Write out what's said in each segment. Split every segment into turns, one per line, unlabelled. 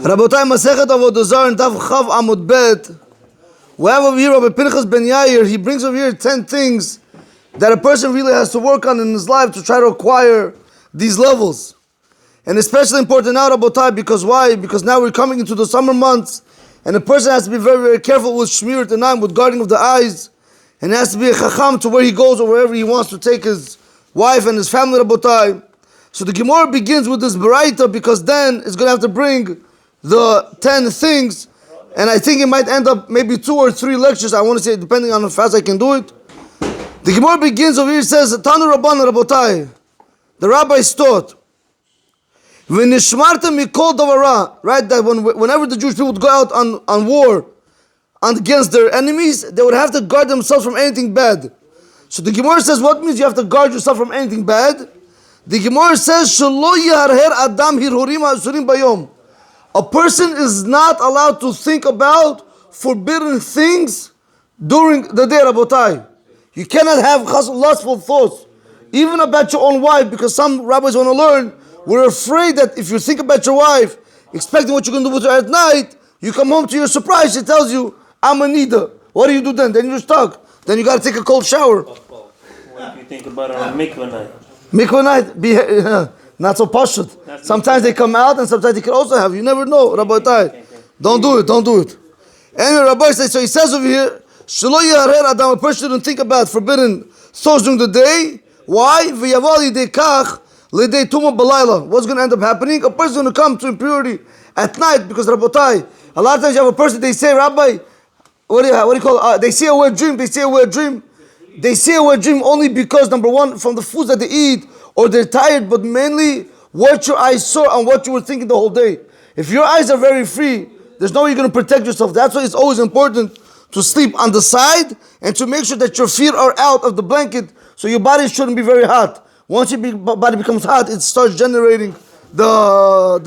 Rabotai Masechet Avodah Zarah and Daf Chav Amud Bet. We have over here Rabbi Pinchas ben Yair. He brings over here 10 things that a person really has to work on in his life to try to acquire these levels. And especially important now, Rabotai, because why? Because now we're coming into the summer months, and a person has to be very, very careful with Shmirat Einayim, with guarding of the eyes, and has to be a Chacham to where he goes or wherever he wants to take his wife and his family, Rabotai. So the Gemara begins with this Baraita because then it's going to have to bring the 10 things, and I think it might end up maybe 2 or 3 lectures, I want to say, depending on how fast I can do it. The Gemara begins over here, it says, Tanu Rabban Rabotai, the rabbis taught, V'nishmarta mikol davara, right, that whenever the Jewish people would go out on war against their enemies, they would have to guard themselves from anything bad. So the Gemara says, what means you have to guard yourself from anything bad? The Gemara says, Shelo yiharher adam hirhurim ha'asurim bayom. A person is not allowed to think about forbidden things during the day, Rabotai. You cannot have lustful thoughts, even about your own wife, because some rabbis want to learn, we're afraid that if you think about your wife, expecting what you're going to do with her at night, you come home to your surprise, she tells you, I'm a nida. What do you do then? Then you're stuck. Then you got to take a cold shower.
What if you think about it on mikvah night?
Mikvah night, not so pashut. Sometimes they come out and sometimes they can also have. You never know, Rabbi Tai. Don't do it. Anyway, Rabbi says, so he says over here, Shelo yiharher adam, a person shouldn't think about forbidden thoughts during the day. Why? V'yavo lidei kach lidei tumah b'layla. What's going to end up happening? A person is going to come to impurity at night because, Rabbi Tai, a lot of times you have a person, they say, Rabbi, what do you call it? They see a wet dream. They see a wet dream only because, number one, from the foods that they eat, or they're tired, but mainly what your eyes saw and what you were thinking the whole day. If your eyes are very free, there's no way you're going to protect yourself. That's why it's always important to sleep on the side and to make sure that your feet are out of the blanket so your body shouldn't be very hot. Once your body becomes hot, it starts generating the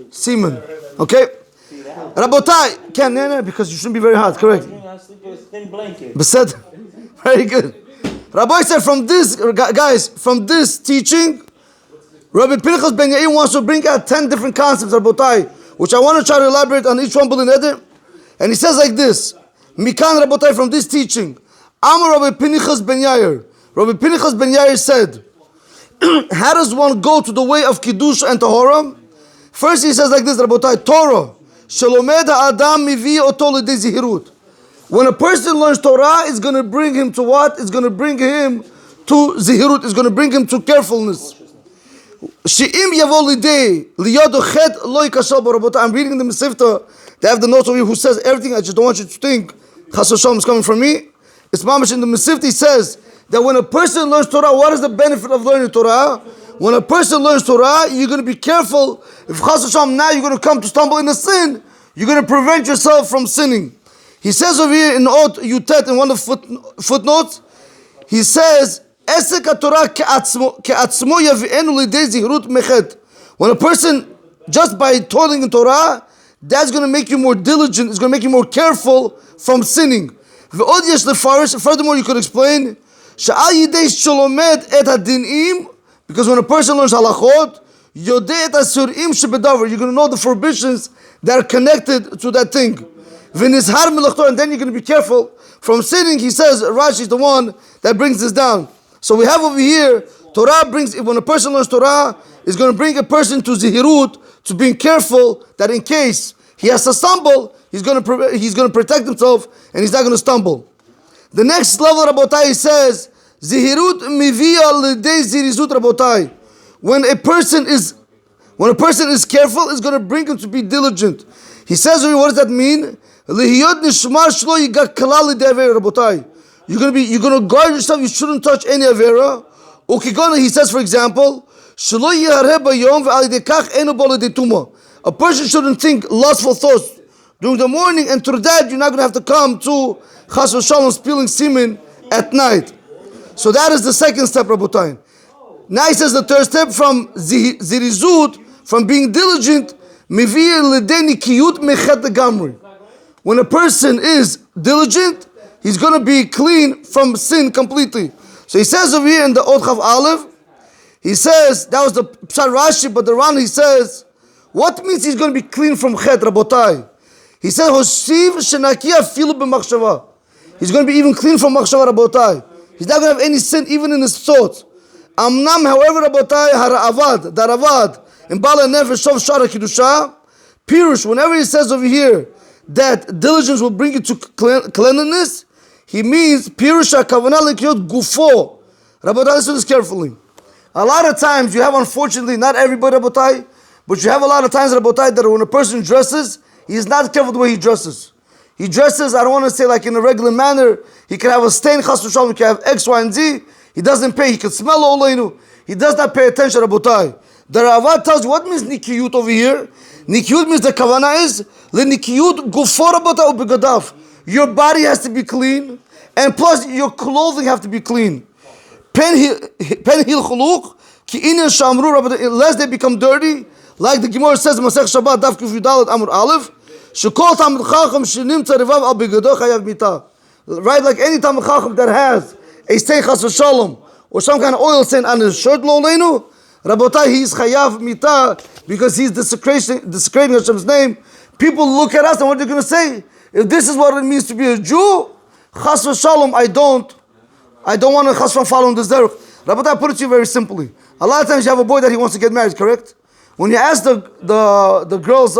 semen. Okay? Rabotai, can't, because you shouldn't be very hot, correct?
I sleep with a thin blanket.
Besed, very good. Rabbi said from this teaching, Rabbi Pinchas ben Yair wants to bring out 10 different concepts, Rabotai, which I want to try to elaborate on each one, and he says like this, Mikan Rabotai, from this teaching, Amar Rabbi Pinchas ben Yair. Rabbi Pinchas ben Yair said, how does one go to the way of Kiddush and Tahora? First he says like this, Rabotai, Torah, Shalomed Adam mivi oto lidei zihirut. When a person learns Torah, it's going to bring him to what? It's going to bring him to zihirut. It's going to bring him to carefulness. She'im yavo lidei liyodo chet lo yikashal barabota. I'm reading the Mesivta. They have the notes over here who says everything. I just don't want you to think Chas Hashem is coming from me. It's mamash in the Mesivta. He says that when a person learns Torah, what is the benefit of learning Torah? When a person learns Torah, you're going to be careful. If Chas Hashem now you're going to come to stumble in a sin, you're going to prevent yourself from sinning. He says over here in Ot Yutet, in one of the footnotes, he says, when a person, just by toiling in Torah, that's going to make you more diligent, it's going to make you more careful from sinning. Furthermore, you could explain, because when a person learns halachot, you're going to know the prohibitions that are connected to that thing. And then you're going to be careful from sinning. He says, Rashi is the one that brings this down. So we have over here, Torah brings, when a person learns Torah, it's going to bring a person to zihirut, to being careful that in case he has to stumble, he's going to protect himself and he's not going to stumble. The next level, Rabotai, says, zihirut mivia lidei zirizut, Rabotai. When a person is careful, it's going to bring him to be diligent. He says, what does that mean? You're going to guard yourself, you shouldn't touch any avera. He says, for example, a person shouldn't think lustful thoughts during the morning, and through that you're not going to have to come to Chas v'Shalom spilling semen at night. So that is the second step, Rabotai. Now he says the third step, from zirizut, from being diligent, when a person is diligent, he's going to be clean from sin completely. So he says over here in the Od Chav Aleph, he says, that was the Pshat Rashi, but the Ran, he says, What means he's going to be clean from chet, Rabotai? He said, Hoshiv shenakia filu b'machshava. He's going to be even clean from machshava, Rabotai. He's not going to have any sin even in his thoughts. Amnam, however, Rabotai, hara'avad, daravad, in Bala Nefesh Shov Shara Kiddusha, Pirush, whenever he says over here that diligence will bring you to cleanliness, he means Pirush HaKavanah L'Kiyot Gufo. Rabotai, listen to this carefully. A lot of times you have, unfortunately, not everybody, Rabotai, but you have a lot of times, Rabotai, that when a person dresses, he is not careful the way he dresses. He dresses, I don't want to say like in a regular manner. He can have a stain, Chas v'Shalom, he can have X, Y, and Z. He doesn't pay, he can smell Oleinu. He does not pay attention, Rabotai. The Ravad tells you, what means Nikiyut over here? Nikiyut means the Kavanah is, Nikiyut Gufo Rabotai u'begadaf. Your body has to be clean, and plus your clothing have to be clean. Pen hil chuluk, ki inen shamru Rabotai, unless they become dirty, like the Gemara says in Masech Shabbat, Daf Kuf Yudalet Amud Aleph, Shekol Talmid Chacham Shenim Tzarivav Al Begado Chayav Mita. Right, like any Talmid Chacham that has a stain Chas v'Shalom or some kind of oil stain on his shirt, Lo Leinu, Rabotai, he's Chayav Mita because he's desecrating Hashem's name. People look at us and what they're going to say? If this is what it means to be a Jew, Chas v'Shalom, I don't want to Chas v'Shalom follow in this derech. Rabotai, I put it to you very simply. A lot of times you have a boy that he wants to get married, correct? When you ask the girl's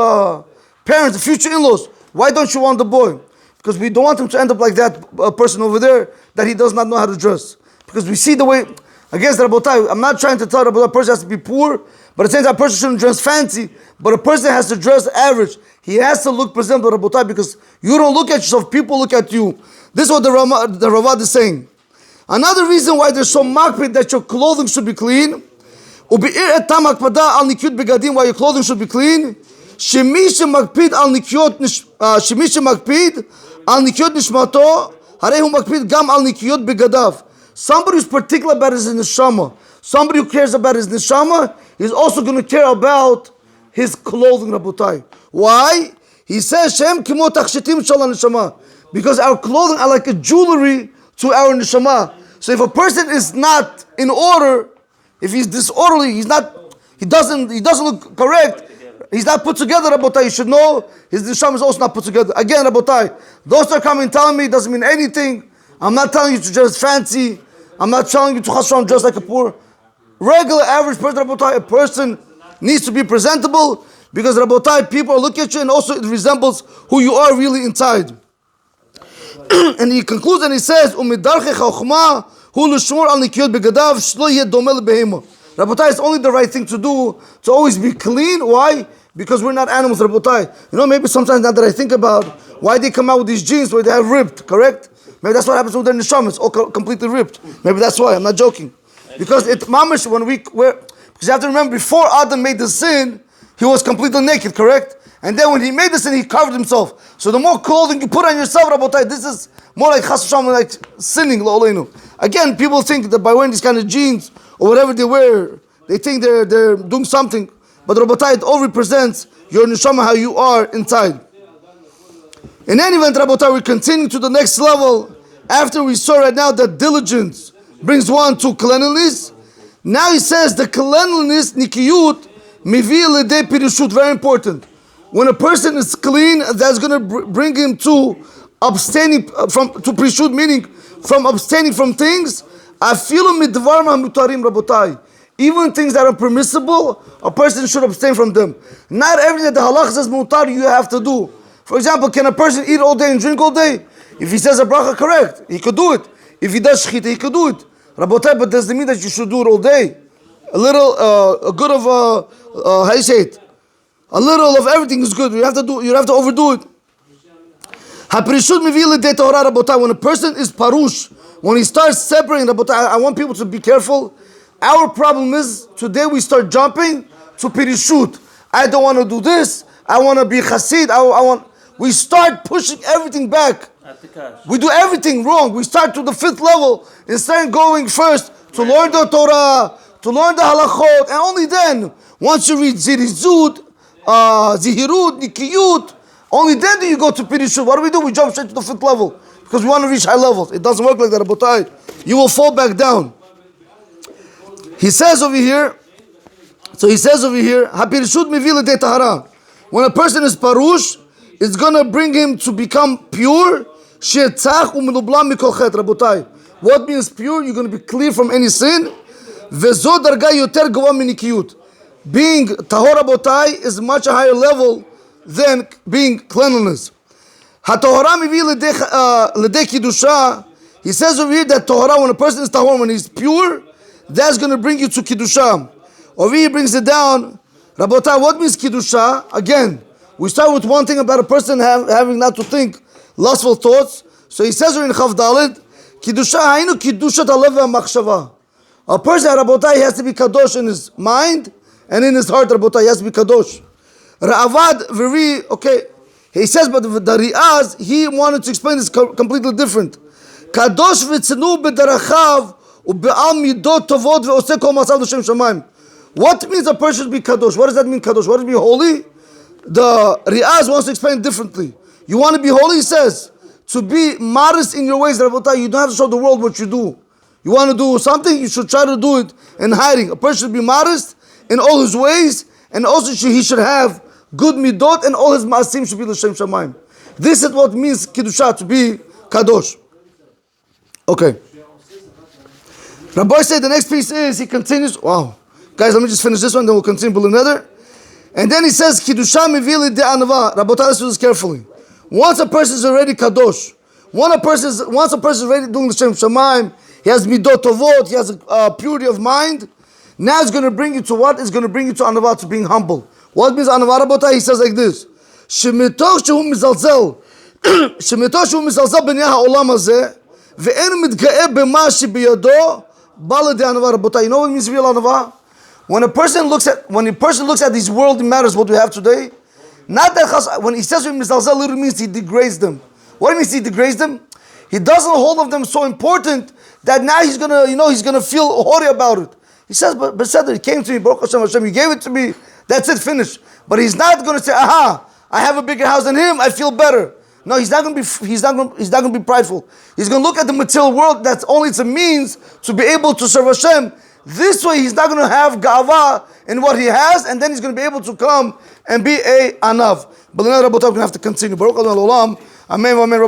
parents, the future in-laws, why don't you want the boy? Because we don't want him to end up like that person over there that he does not know how to dress. Because we see the way, against Rabotai, I'm not trying to tell Rabotai a person has to be poor, but at the same time a person shouldn't dress fancy, but a person has to dress average. He has to look presentable, Rabotai, because you don't look at yourself, people look at you. This is what the Ravad is saying. Another reason why there's so makpid that your clothing should be clean, why your clothing should be clean, שמי שמקפיד על נקיות נשמתו, הרי הוא מקפיד גם על נקיות בגדיו. Somebody who's particular about his neshama, somebody who cares about his neshama, is also going to care about his clothing, Rabotai. Why? He says, Shem kimo tachshitim shel neshama, because our clothing are like a jewelry to our neshama. So if a person is not in order, if he's disorderly, he doesn't look correct, he's not put together, Rabotai, you should know his neshama is also not put together. Again, Rabotai, those that are coming telling me it doesn't mean anything. I'm not telling you to dress fancy. I'm not telling you to Chas v'Shalom dress like a poor, regular, average person, Rabotai. A person needs to be presentable because, Rabotai, people look at you and also it resembles who you are really inside. And he concludes and he says, Umidarche chachma hu l'shmor al nikiyot begadav shlo yeh domeh lebehema. Rabotai, it's only the right thing to do, to always be clean. Why? Because we're not animals, Rabotai. You know, maybe sometimes now that I think about why they come out with these jeans where they have ripped, correct? Maybe that's what happens with their neshama, it's all completely ripped. Maybe that's why, I'm not joking. Because it, mamash, when we wear, because you have to remember, before Adam made the sin, he was completely naked, correct? And then when he made the sin, he covered himself. So the more clothing you put on yourself, Rabotai, this is more like Chas v'Shalom, like sinning, Lo. Again, people think that by wearing these kind of jeans, or whatever they wear, they think they're doing something. But Rabotai, it all represents your neshama, how you are inside. In any event, Rabotai, we continue to the next level. After we saw right now that diligence brings one to cleanliness, now he says the cleanliness, nikiyut, mivi l'dei pirishut, very important. When a person is clean, that's going to bring him to abstaining to pirishut, meaning from abstaining from things. Afilu midvar ma'mutarim, Rabotai. Even things that are permissible, a person should abstain from them. Not everything that the halach says mutar you have to do. For example, can a person eat all day and drink all day? If he says a bracha, correct, he could do it. If he does shchita, he could do it. Rabotai, but doesn't mean that you should do it all day. A little, a good of how you say it? A little of everything is good. You have to overdo it. When a person is parush, when he starts separating, I want people to be careful. Our problem is, today we start jumping to pirishut. I don't want to do this. I want to be chassid. We start pushing everything back. We do everything wrong. We start to the 5th level instead of going first to learn the Torah, to learn the halachot, and only then, once you read zirizut, zihirut, nikiyut, only then do you go to pirishut. What do? We jump straight to the 5th level because we want to reach high levels. It doesn't work like that, Rabotai. You will fall back down. He says over here, So he says over here, "Hapirshut mivil de tahara." When a person is parush, it's gonna bring him to become pure. Shetzach u'melublam mikol chet, Rabotai. What means pure? You're gonna be clear from any sin. Vezo darga yoter gova minikiyut. Being tahor, Rabotai, is much a higher level than being cleanliness. HaTohara mivil lede kiddusha. He says over here that Tohara, when a person is tahor, when he's pure, that's going to bring you to Kiddusha. Over here he brings it down. Rabotai, what means Kiddusha? Again, we start with one thing about a person having not to think lustful thoughts. So he says in Chav Daled, Kiddusha, hainu Kiddushat halev v'machshava. A person, Rabotai, he has to be kadosh in his mind and in his heart, Rabotai, he has to be kadosh. Ra'avad v'ri, okay, he says, but the Ri'az, he wanted to explain this completely different. Kadosh v'tzenu b'darachav u'be'al midot tovot ve'oseh kol ma'asav l'shem shamayim. What means a person should be kadosh? What does that mean, kadosh? What does it mean, holy? The Ri'az wants to explain differently. You want to be holy, he says, to be modest in your ways, Rabotai. You don't have to show the world what you do. You want to do something, you should try to do it in hiding. A person should be modest in all his ways, and also he should have good midot, and all his ma'asim should be l'shem shamayim. This is what means kiddusha, to be kadosh. Okay. Rabbi said the next piece is, he continues, wow. Guys, let me just finish this one, then we'll continue with another. And then he says, Kiddusha mivili de anava. Rabbi, listen to this carefully. Once a person is already kadosh, once a person is already doing the Shem Shamayim, he has midot tovot, he has purity of mind, now it's going to bring you to what? It's going to bring you to anava, to being humble. What means anava, Rabbi? He says like this, Shemitoch shehu mizalzel, Shemitoch shehu mizalzel b'nei ha'olam hazeh, ve'en mitga'eh b'ma shebiyado, bala de anava, Rabbi. You know what it means real anava? When a person looks at these worldly matters, what we have today, not that when he says mizalzel, literally means he degrades them. What do you mean he degrades them? He doesn't hold of them so important that now he's gonna feel haughty about it. He says, but he came to me, Baruch Hashem, you gave it to me, that's it, finished. But he's not gonna say, aha, I have a bigger house than him, I feel better. No, he's not gonna be prideful. He's gonna look at the material world that's only it's a means to be able to serve Hashem. This way, he's not going to have ga'ava in what he has, and then he's going to be able to come and be a anav. But now, Rabbi, we're going to have to continue. Baruch Adonai Olam. Amen. Amen.